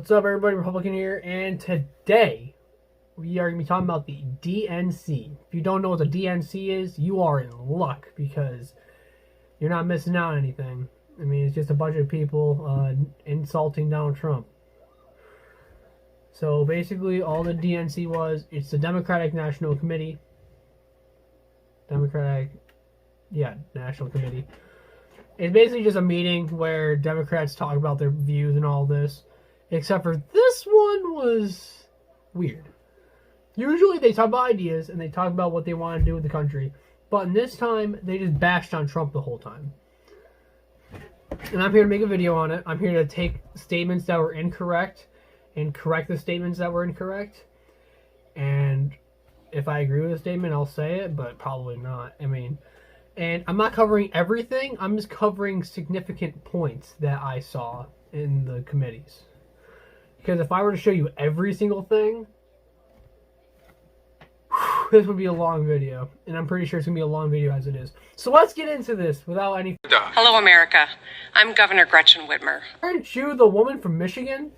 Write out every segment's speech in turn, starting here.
What's up, everybody? Republican here, and today we are going to be talking about the DNC. If you don't know what the DNC is, you are in luck because you're not missing out on anything. I mean, it's just a bunch of people insulting Donald Trump. So basically, all the DNC was, it's the Democratic National Committee. National Committee. It's basically just a meeting where Democrats talk about their views and all this. Except for this one was weird. Usually they talk about ideas and they talk about what they want to do with the country. But in this time, they just bashed on Trump the whole time. And I'm here to make a video on it. I'm here to take statements that were incorrect and correct the statements that were incorrect. And if I agree with a statement, I'll say it, but probably not. And I'm not covering everything. I'm just covering significant points that I saw in the committees. Because if I were to show you every single thing, this would be a long video. And I'm pretty sure it's going to be a long video as it is. So let's get into this without any... Hello, America. I'm Governor Gretchen Whitmer. Aren't you the woman from Michigan?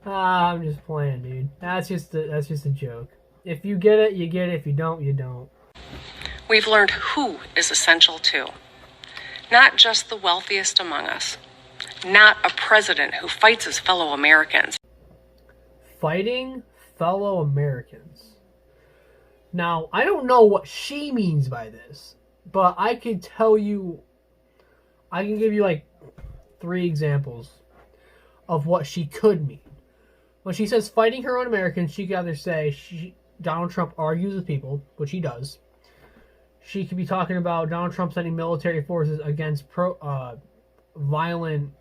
I'm just playing, dude. That's just a joke. If you get it, you get it. If you don't, you don't. We've learned who is essential too. Not just the wealthiest among us. Not a president who fights his fellow Americans. Fighting fellow Americans. Now, I don't know what she means by this, but I can tell you, I can give you like 3 examples of what she could mean. When she says fighting her own Americans, she could either say Donald Trump argues with people, which he does. She could be talking about Donald Trump sending military forces against violent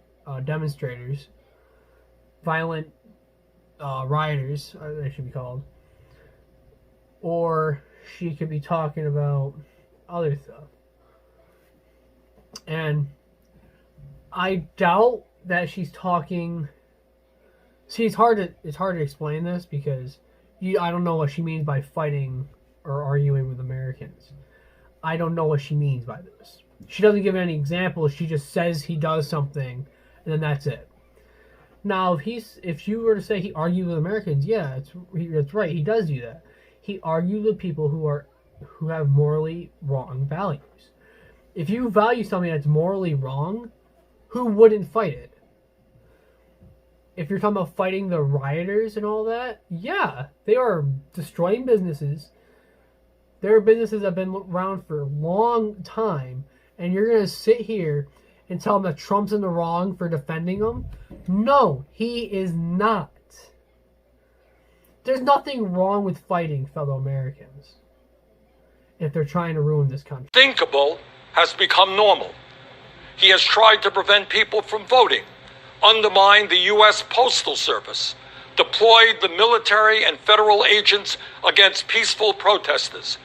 demonstrators, violent rioters, they should be called. Or she could be talking about other stuff. And I doubt that she's talking... See, it's hard to explain this because I don't know what she means by fighting or arguing with Americans. I don't know what she means by this. She doesn't give any examples. She just says he does something, and then that's it. Now, if you were to say he argues with Americans, yeah, that's right. He does do that. He argues with people who have morally wrong values. If you value something that's morally wrong, who wouldn't fight it? If you're talking about fighting the rioters and all that, yeah, they are destroying businesses. There are businesses that have been around for a long time, and you're going to sit here and tell them that Trump's in the wrong for defending them? No, he is not. There's nothing wrong with fighting fellow Americans if they're trying to ruin this country. Unthinkable has become normal. He has tried to prevent people from voting, undermined the U.S. Postal Service, deployed the military and federal agents against peaceful protesters.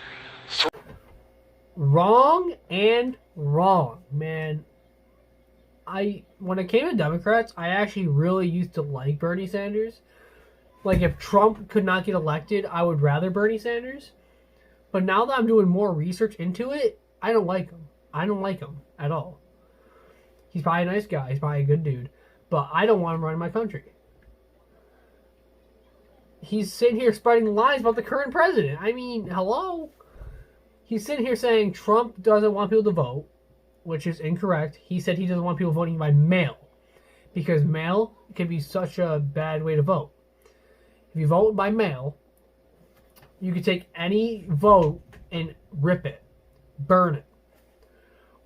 Wrong and wrong, man. When it came to Democrats, I actually really used to like Bernie Sanders. Like, if Trump could not get elected, I would rather Bernie Sanders. But now that I'm doing more research into it, I don't like him. I don't like him at all. He's probably a nice guy. He's probably a good dude. But I don't want him running my country. He's sitting here spreading lies about the current president. I mean, hello? He's sitting here saying Trump doesn't want people to vote, which is incorrect. He said he doesn't want people voting by mail because mail can be such a bad way to vote. If you vote by mail, you can take any vote and rip it, burn it.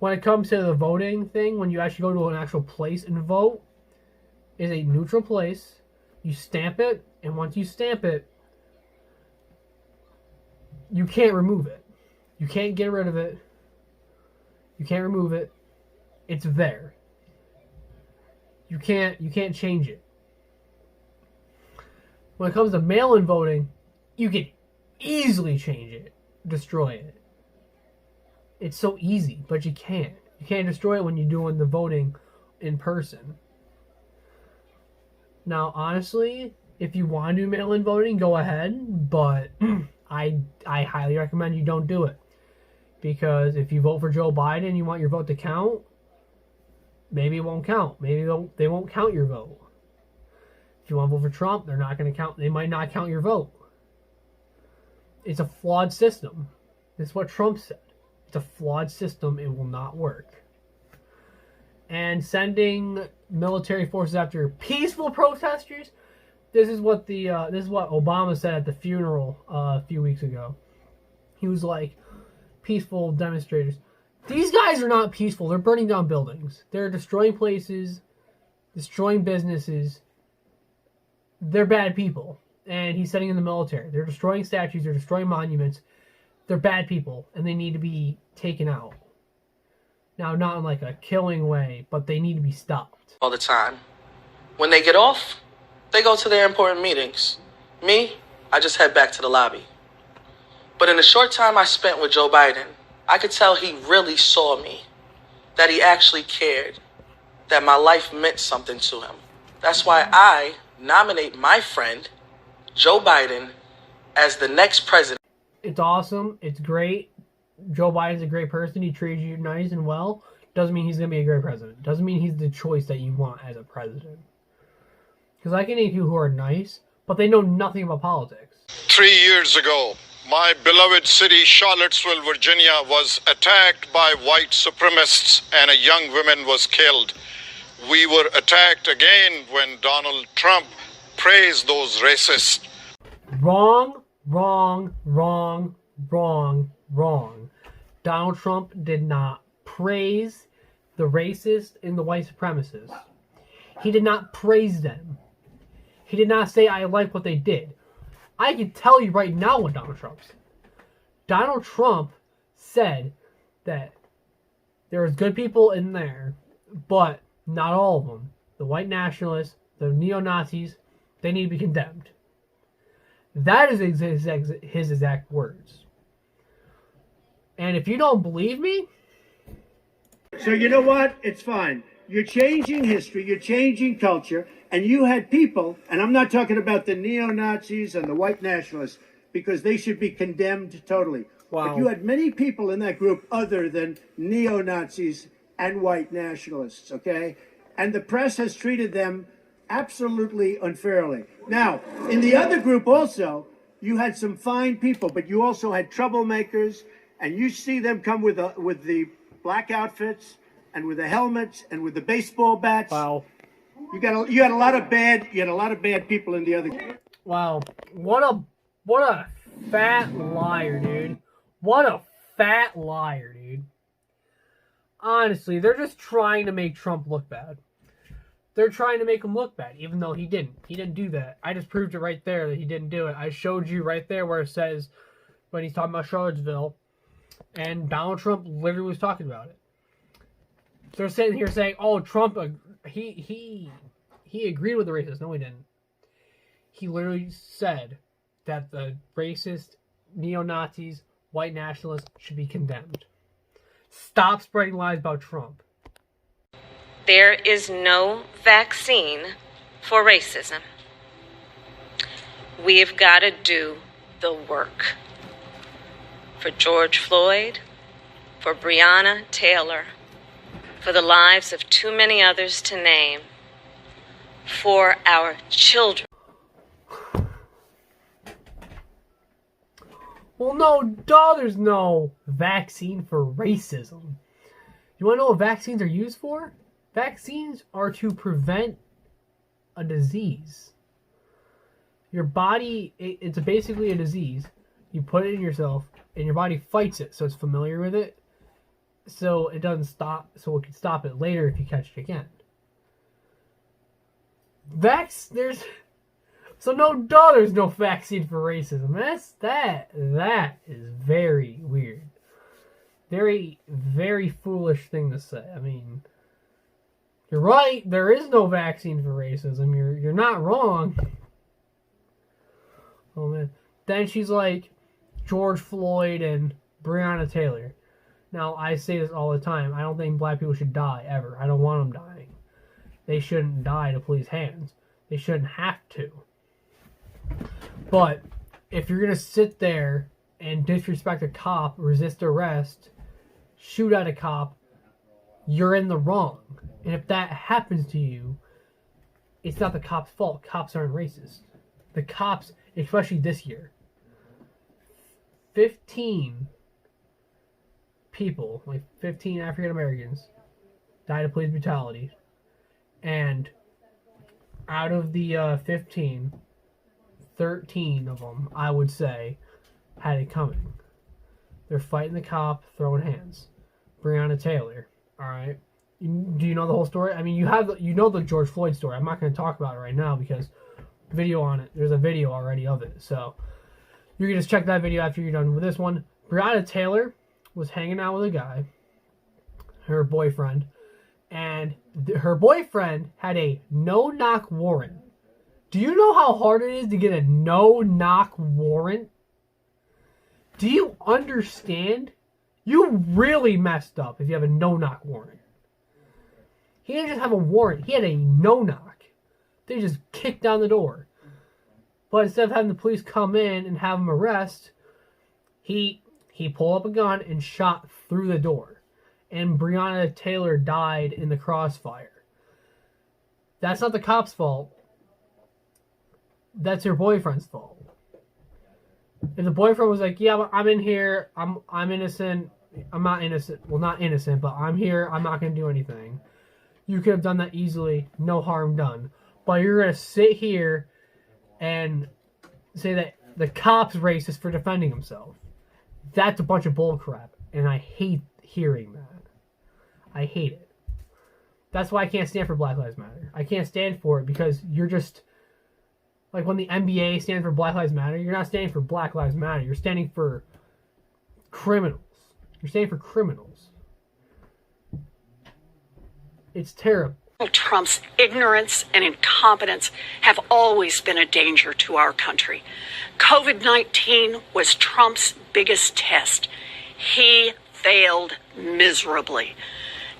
When it comes to the voting thing, when you actually go to an actual place and vote, is a neutral place. You stamp it, and once you stamp it, you can't remove it. You can't get rid of it. You can't remove it. It's there. You can't change it. When it comes to mail-in voting, you can easily change it, destroy it. It's so easy, but you can't. You can't destroy it when you're doing the voting in person. Now, honestly, if you want to do mail-in voting, go ahead, but I highly recommend you don't do it. Because if you vote for Joe Biden and you want your vote to count, maybe it won't count. Maybe they won't count your vote. If you want to vote for Trump, they're not going to count. They might not count your vote. It's a flawed system. This is what Trump said. It's a flawed system. It will not work. And sending military forces after peaceful protesters. This is what Obama said at the funeral a few weeks ago. He was like, peaceful demonstrators. These guys are not peaceful. They're burning down buildings. They're destroying places, destroying businesses. They're bad people. And he's sending in the military. They're destroying statues. They're destroying monuments. They're bad people. And they need to be taken out. Now, not in like a killing way, but they need to be stopped. All the time. When they get off, they go to their important meetings. Me, I just head back to the lobby. But in the short time I spent with Joe Biden, I could tell he really saw me. That he actually cared. That my life meant something to him. That's why I nominate my friend, Joe Biden, as the next president. It's awesome. It's great. Joe Biden's a great person. He treats you nice and well. Doesn't mean he's going to be a great president. Doesn't mean he's the choice that you want as a president. Because I can name people who are nice, but they know nothing about politics. 3 years ago, my beloved city, Charlottesville, Virginia, was attacked by white supremacists and a young woman was killed. We were attacked again when Donald Trump praised those racists. Wrong, wrong, wrong, wrong, wrong. Donald Trump did not praise the racists and the white supremacists. He did not praise them. He did not say, I like what they did. I can tell you right now what Donald Trump said. Donald Trump said that there was good people in there, but not all of them. The white nationalists, the neo-Nazis, they need to be condemned. That is his exact words. And if you don't believe me... So you know what? It's fine. You're changing history, you're changing culture, and you had people, and I'm not talking about the neo-Nazis and the white nationalists, because they should be condemned totally. Wow. But you had many people in that group other than neo-Nazis and white nationalists, okay? And the press has treated them absolutely unfairly. Now, in the other group also, you had some fine people, but you also had troublemakers, and you see them come with the black outfits and with the helmets and with the baseball bats. Wow. You had a lot of bad people in the other group. Wow. What a fat liar, dude. What a fat liar, dude. Honestly, they're just trying to make Trump look bad. They're trying to make him look bad, even though he didn't. He didn't do that. I just proved it right there that he didn't do it. I showed you right there where it says, when he's talking about Charlottesville, and Donald Trump literally was talking about it. They're sitting here saying, oh, Trump, he agreed with the racists. No, he didn't. He literally said that the racist, neo-Nazis, white nationalists should be condemned. Stop spreading lies about Trump. There is no vaccine for racism. We've got to do the work. For George Floyd, for Breonna Taylor, for the lives of too many others to name, for our children. Well, no, there's no vaccine for racism. You want to know what vaccines are used for? Vaccines are to prevent a disease. Your body, it's basically a disease. You put it in yourself, and your body fights it, so it's familiar with it. So it doesn't stop, so it can stop it later if you catch it again. There's no vaccine for racism. That is very weird. Very, very foolish thing to say. I mean, you're right, there is no vaccine for racism. You're not wrong. Oh man. Then she's like, George Floyd and Breonna Taylor. Now, I say this all the time. I don't think black people should die, ever. I don't want them dying. They shouldn't die to please hands. They shouldn't have to. But, if you're going to sit there and disrespect a cop, resist arrest, shoot at a cop, you're in the wrong. And if that happens to you, it's not the cops' fault. Cops aren't racist. The cops, especially this year, 15 people, like 15 African Americans, died of police brutality. And out of the 15, 13 of them, I would say, had it coming. They're fighting the cop, throwing hands. Breonna Taylor, all right? Do you know the whole story? I mean, you know the George Floyd story. I'm not going to talk about it right now because video on it. There's a video already of it. So you can just check that video after you're done with this one. Breonna Taylor was hanging out with a guy, her boyfriend, and her boyfriend had a no-knock warrant. Do you know how hard it is to get a no-knock warrant? Do you understand? You really messed up if you have a no-knock warrant. He didn't just have a warrant. He had a no-knock. They just kicked down the door. But instead of having the police come in and have him arrest, he pulled up a gun and shot through the door. And Breonna Taylor died in the crossfire. That's not the cop's fault. That's her boyfriend's fault. If the boyfriend was like, yeah, I'm in here, I'm innocent, I'm not innocent, well, not innocent, but I'm here, I'm not going to do anything. You could have done that easily, no harm done. But you're going to sit here and say that the cop's racist for defending himself. That's a bunch of bullcrap, and I hate hearing that. I hate it. That's why I can't stand for Black Lives Matter. I can't stand for it because you're just... Like when the NBA stands for Black Lives Matter, you're not standing for Black Lives Matter. You're standing for criminals. You're standing for criminals. It's terrible. Trump's ignorance and incompetence have always been a danger to our country. COVID-19 was Trump's biggest test. He failed miserably.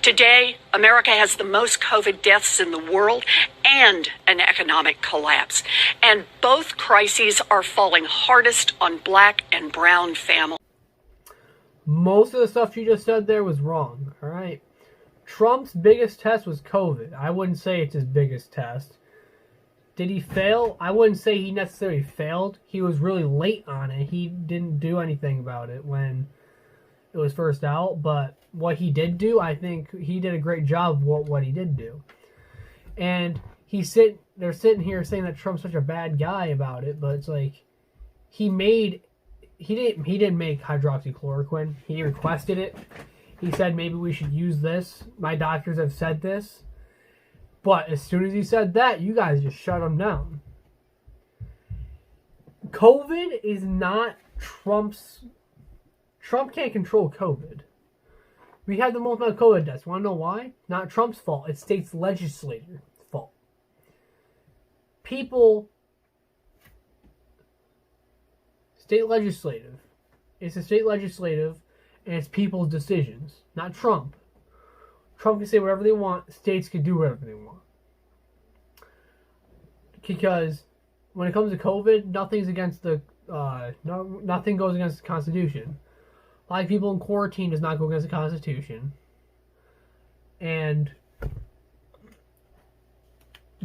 Today, America has the most COVID deaths in the world and an economic collapse. And both crises are falling hardest on Black and brown families. Most of the stuff you just said there was wrong, all right? Trump's biggest test was COVID. I wouldn't say it's his biggest test. Did he fail? I wouldn't say he necessarily failed. He was really late on it. He didn't do anything about it when it was first out, but what he did do, I think he did a great job of what he did do. And they're sitting here saying that Trump's such a bad guy about it, but it's like he didn't make hydroxychloroquine. He requested it. He said maybe we should use this. My doctors have said this. But as soon as he said that, you guys just shut him down. COVID is not Trump's... Trump can't control COVID. We have the most amount of COVID deaths. Want to know why? Not Trump's fault. It's state's legislator's fault. State legislative. It's the state legislative, and it's people's decisions, not Trump. Trump can say whatever they want. States can do whatever they want. Because when it comes to COVID, nothing's against the nothing goes against the Constitution. A lot of people in quarantine does not go against the Constitution. And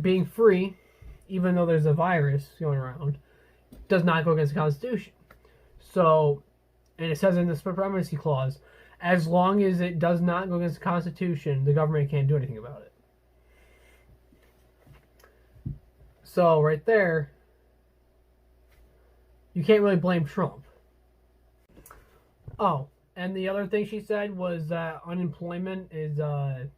being free, even though there's a virus going around, does not go against the Constitution. So, and it says in the supremacy clause, as long as it does not go against the Constitution, the government can't do anything about it. So, right there, you can't really blame Trump. Oh, and the other thing she said was that unemployment is, the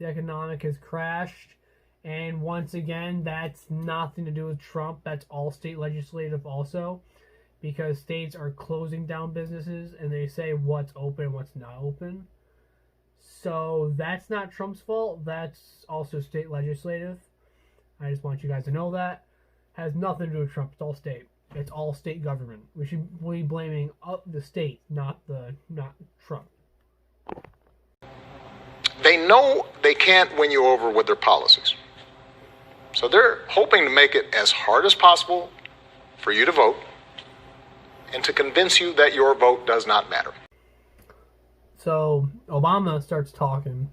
economic has crashed. And once again, that's nothing to do with Trump. That's all state legislative also. Because states are closing down businesses and they say what's open and what's not open. So that's not Trump's fault. That's also state legislative. I just want you guys to know that. Has nothing to do with Trump. It's all state. It's all state government. We should be blaming the state, not Trump. They know they can't win you over with their policies. So they're hoping to make it as hard as possible for you to vote and to convince you that your vote does not matter. So Obama starts talking,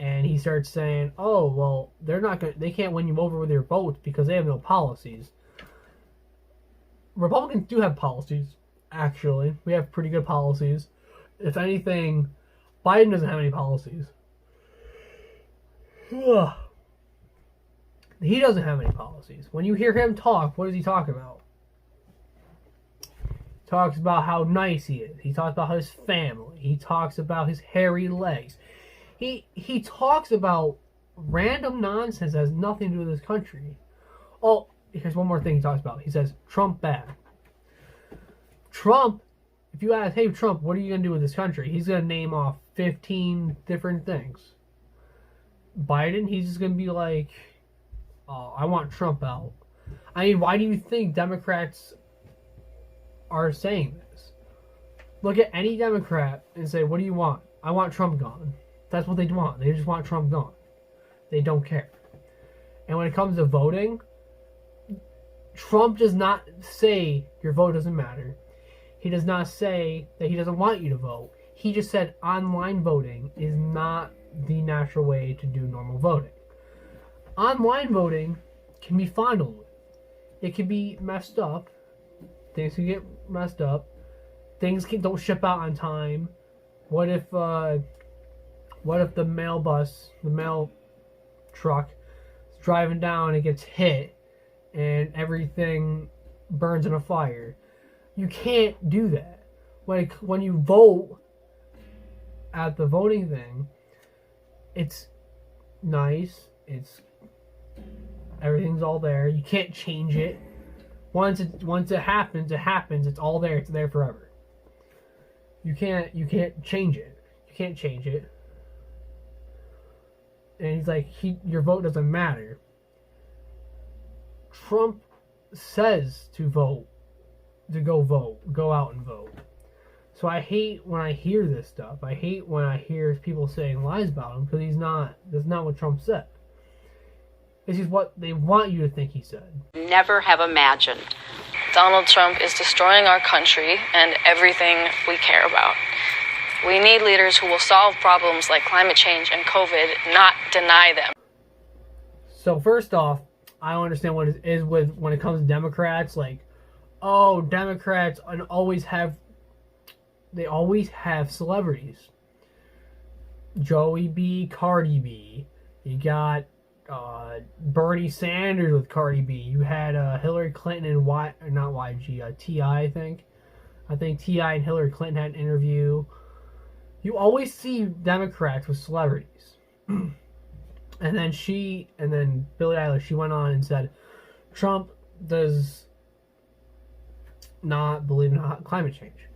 And he starts saying, "Oh, well, they can't win you over with their votes because they have no policies." Republicans do have policies, actually. We have pretty good policies. If anything, Biden doesn't have any policies. Ugh. He doesn't have any policies. When you hear him talk, what does he talk about? He talks about how nice he is. He talks about his family. He talks about his hairy legs. He talks about random nonsense that has nothing to do with this country. Oh, here's one more thing he talks about. He says, Trump bad. Trump, if you ask, hey, Trump, what are you going to do with this country? He's going to name off 15 different things. Biden, he's just going to be like, oh, I want Trump out. I mean, why do you think Democrats are saying this? Look at any Democrat and say, what do you want? I want Trump gone. That's what they want. They just want Trump gone. They don't care. And when it comes to voting, Trump does not say your vote doesn't matter. He does not say that he doesn't want you to vote. He just said online voting is not the natural way to do normal voting. Online voting can be fondled with. It can be messed up. Things can get messed up. Things don't ship out on time. What if the mail truck is driving down and it gets hit and everything burns in a fire? You can't do that. When you vote at the voting thing, it's nice. Everything's all there. You can't change it. Once it happens, it happens. It's all there. It's there forever. You can't change it. You can't change it. And he's like, your vote doesn't matter. Trump says to vote, to go out and vote. So I hate when I hear this stuff. I hate when I hear people saying lies about him, because that's not what Trump said. This is what they want you to think he said. Never have imagined. Donald Trump is destroying our country and everything we care about. We need leaders who will solve problems like climate change and COVID, not deny them. So first off, I don't understand what it is with when it comes to Democrats. Like, oh, Democrats always have celebrities. Joey B, Cardi B. You got Bernie Sanders with Cardi B. You had Hillary Clinton and T.I., I think. I think T.I. and Hillary Clinton had an interview. You always see Democrats with celebrities. And then Billie Eilish, she went on and said, Trump does not believe in climate change.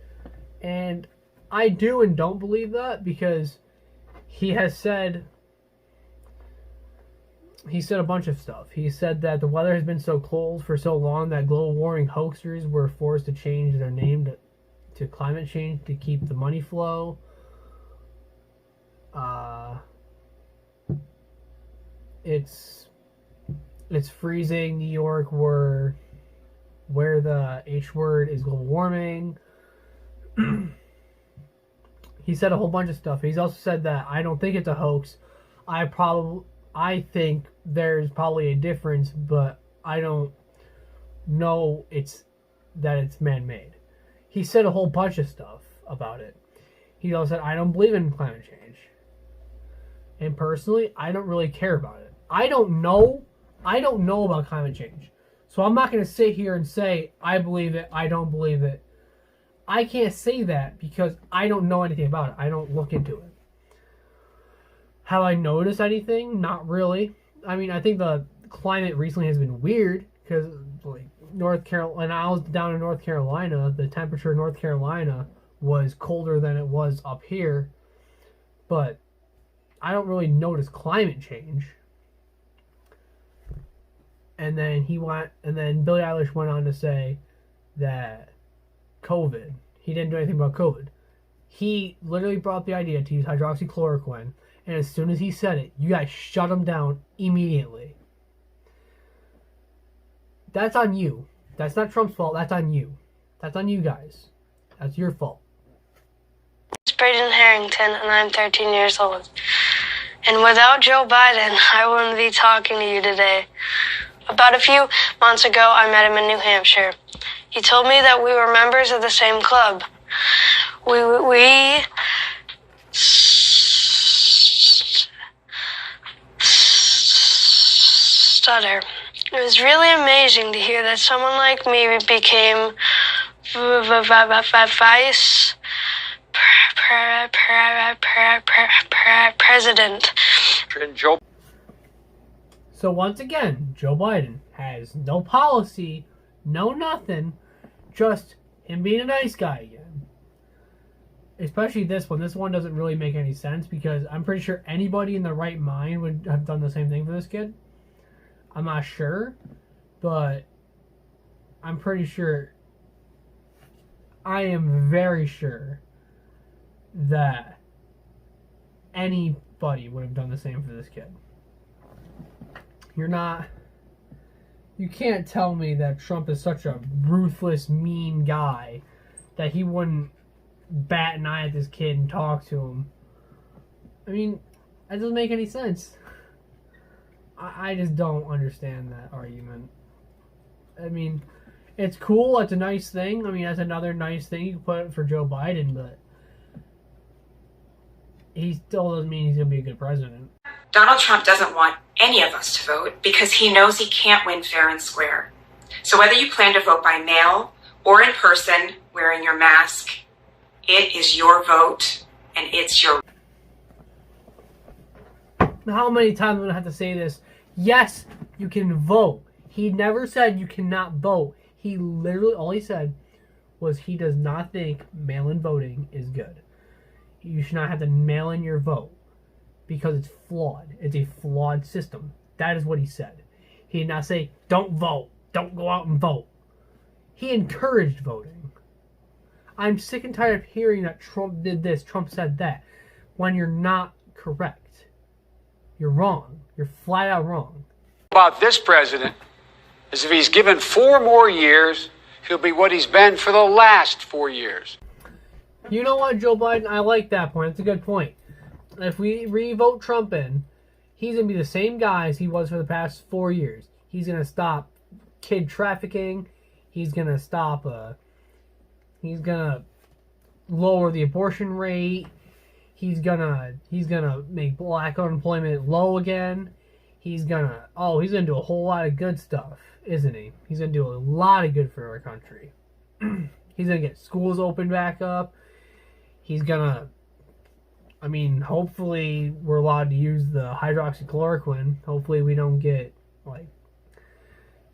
And I do and don't believe that, because he said a bunch of stuff. He said that the weather has been so cold for so long that global warming hoaxers were forced to change their name to climate change to keep the money flow. It's freezing New York where the H word is global warming. He said a whole bunch of stuff. He's also said that I don't think it's a hoax. I think there's probably a difference, but I don't know that it's man-made. He said a whole bunch of stuff about it. He also said, I don't believe in climate change. And personally, I don't really care about it. I don't know about climate change. So I'm not going to sit here and say, I believe it, I don't believe it. I can't say that because I don't know anything about it. I don't look into it. Have I noticed anything? Not really. I mean, I think the climate recently has been weird because, like, North Carolina, when I was down in North Carolina, the temperature in North Carolina was colder than it was up here. But I don't really notice climate change. And then Billie Eilish went on to say that COVID, he didn't do anything about COVID. He literally brought the idea to use hydroxychloroquine, and as soon as he said it, you guys shut him down immediately. That's on you. That's not Trump's fault. That's on you. That's on you guys. That's your fault. It's Braden Harrington, and I'm 13 years old. And without Joe Biden, I wouldn't be talking to you today. About a few months ago, I met him in New Hampshire. He told me that we were members of the same club. We stutter. It was really amazing to hear that someone like me became vice president. So once again, Joe Biden has no policy, no nothing, just him being a nice guy again. Especially this one. This one doesn't really make any sense because I'm pretty sure anybody in their right mind would have done the same thing for this kid. I'm not sure, but I'm pretty sure, I am very sure that anybody would have done the same for this kid. You can't tell me that Trump is such a ruthless, mean guy that he wouldn't bat an eye at this kid and talk to him. I mean, that doesn't make any sense. I just don't understand that argument. I mean, it's cool, it's a nice thing. I mean, that's another nice thing you can put for Joe Biden, but he still doesn't mean he's going to be a good president. Donald Trump doesn't want any of us to vote because he knows he can't win fair and square. So whether you plan to vote by mail or in person wearing your mask, it is your vote and it's your... How many times am I going to have to say this? Yes, you can vote. He never said you cannot vote. He literally, all he said was he does not think mail-in voting is good. You should not have to mail in your vote because it's flawed. It's a flawed system. That is what he said. He did not say, don't vote. Don't go out and vote. He encouraged voting. I'm sick and tired of hearing that Trump did this, Trump said that, when you're not correct. You're wrong. You're flat out wrong. About this president is if he's given 4 more years, he'll be what he's been for the last 4 years. You know what, Joe Biden? I like that point. It's a good point. If we re-vote Trump in, he's going to be the same guy as he was for the past 4 years. He's going to stop kid trafficking. He's going to stop... he's going to lower the abortion rate. He's gonna make black unemployment low again. He's gonna do a whole lot of good stuff, isn't he? He's gonna do a lot of good for our country. He's gonna get schools opened back up. He's gonna, I mean, hopefully we're allowed to use the hydroxychloroquine. Hopefully we don't get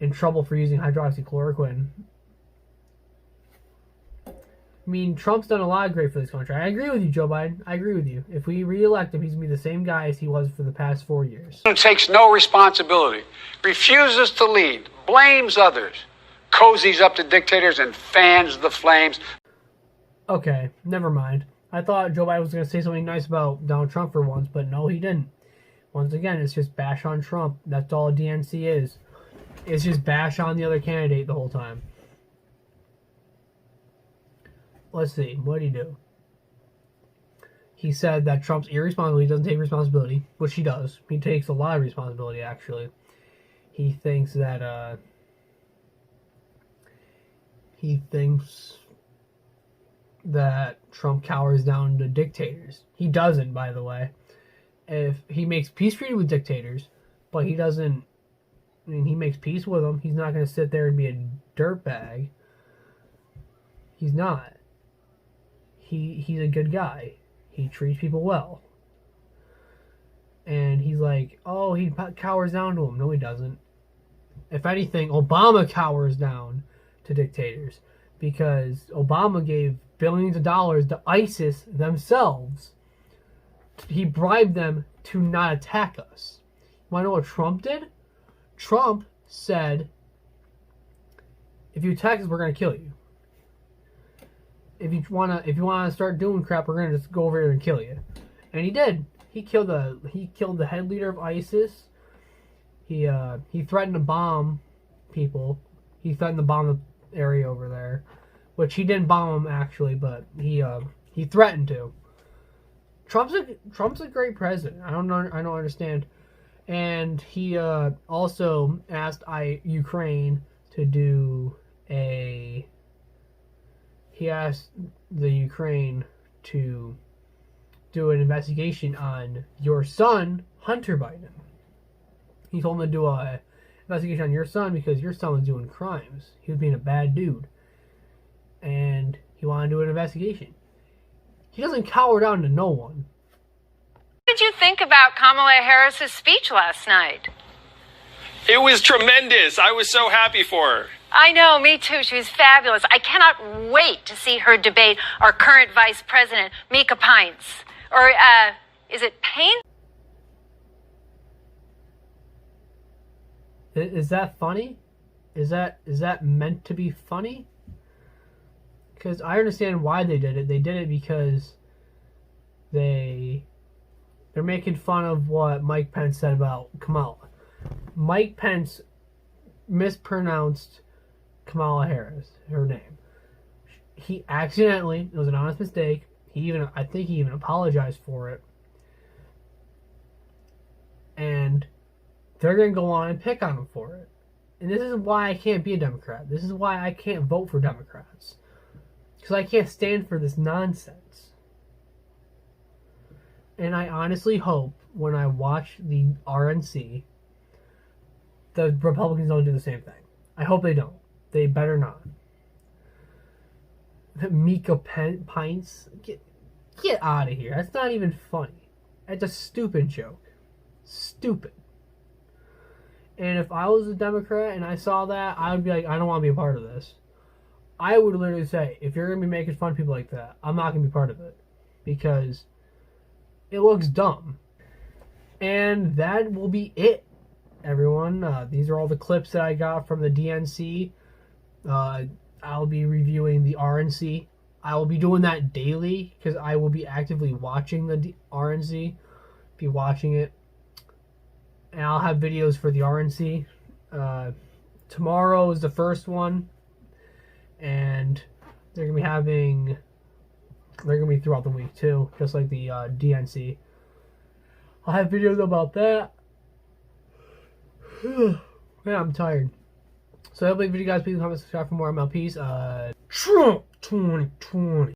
in trouble for using hydroxychloroquine. I mean, Trump's done a lot of great for this country. I agree with you, Joe Biden. I agree with you. If we re-elect him, he's going to be the same guy as he was for the past 4 years. He takes no responsibility, refuses to lead, blames others, cozies up to dictators, and fans the flames. Okay, never mind. I thought Joe Biden was going to say something nice about Donald Trump for once, but no, he didn't. Once again, it's just bash on Trump. That's all DNC is. It's just bash on the other candidate the whole time. Let's see. What did he do? He said that Trump's irresponsible. He doesn't take responsibility, which he does. He takes a lot of responsibility, actually. He thinks that, Trump cowers down to dictators. He doesn't, by the way. If he makes peace treaty with dictators, but he doesn't, I mean, he makes peace with them. He's not going to sit there and be a dirtbag. He's not. He's a good guy. He treats people well. And he's like, oh, he cowers down to him. No, he doesn't. If anything, Obama cowers down to dictators because Obama gave billions of dollars to ISIS themselves. He bribed them to not attack us. You want to know what Trump did? Trump said, if you attack us, we're going to kill you. If you wanna start doing crap, we're gonna just go over here and kill you. And he did. He killed the head leader of ISIS. He threatened to bomb people. He threatened to bomb the area over there, which he didn't bomb them actually, but he threatened to. Trump's a great president. I don't understand. And he also asked Ukraine to do a. He asked the Ukraine to do an investigation on your son, Hunter Biden. He told him to do a investigation on your son because your son was doing crimes. He was being a bad dude. And he wanted to do an investigation. He doesn't cower down to no one. What did you think about Kamala Harris's speech last night? It was tremendous. I was so happy for her. I know, me too. She was fabulous. I cannot wait to see her debate our current vice president, Mika Pines. Or, is it Payne? Is that funny? Is that meant to be funny? Because I understand why they did it. They did it because they're making fun of what Mike Pence said about Kamala. Mike Pence mispronounced Kamala Harris, her name. He accidentally, it was an honest mistake. I think he even apologized for it. And they're going to go on and pick on him for it. And this is why I can't be a Democrat. This is why I can't vote for Democrats. Because I can't stand for this nonsense. And I honestly hope when I watch the RNC, the Republicans don't do the same thing. I hope they don't. They better not. Mika Pines, get out of here. That's not even funny. That's a stupid joke. Stupid. And if I was a Democrat and I saw that, I would be like, I don't want to be a part of this. I would literally say, if you're going to be making fun of people like that, I'm not going to be part of it. Because it looks dumb. And that will be it, everyone. These are all the clips that I got from the DNC. I'll be reviewing the RNC. I will be doing that daily because I will be actively watching the RNC. Be watching it. And I'll have videos for the RNC. Tomorrow is the first one. And they're going to be throughout the week too, just like the DNC. I'll have videos about that. Man, I'm tired. So I hope you guys please comment, subscribe for more MLPs. Trump 2020.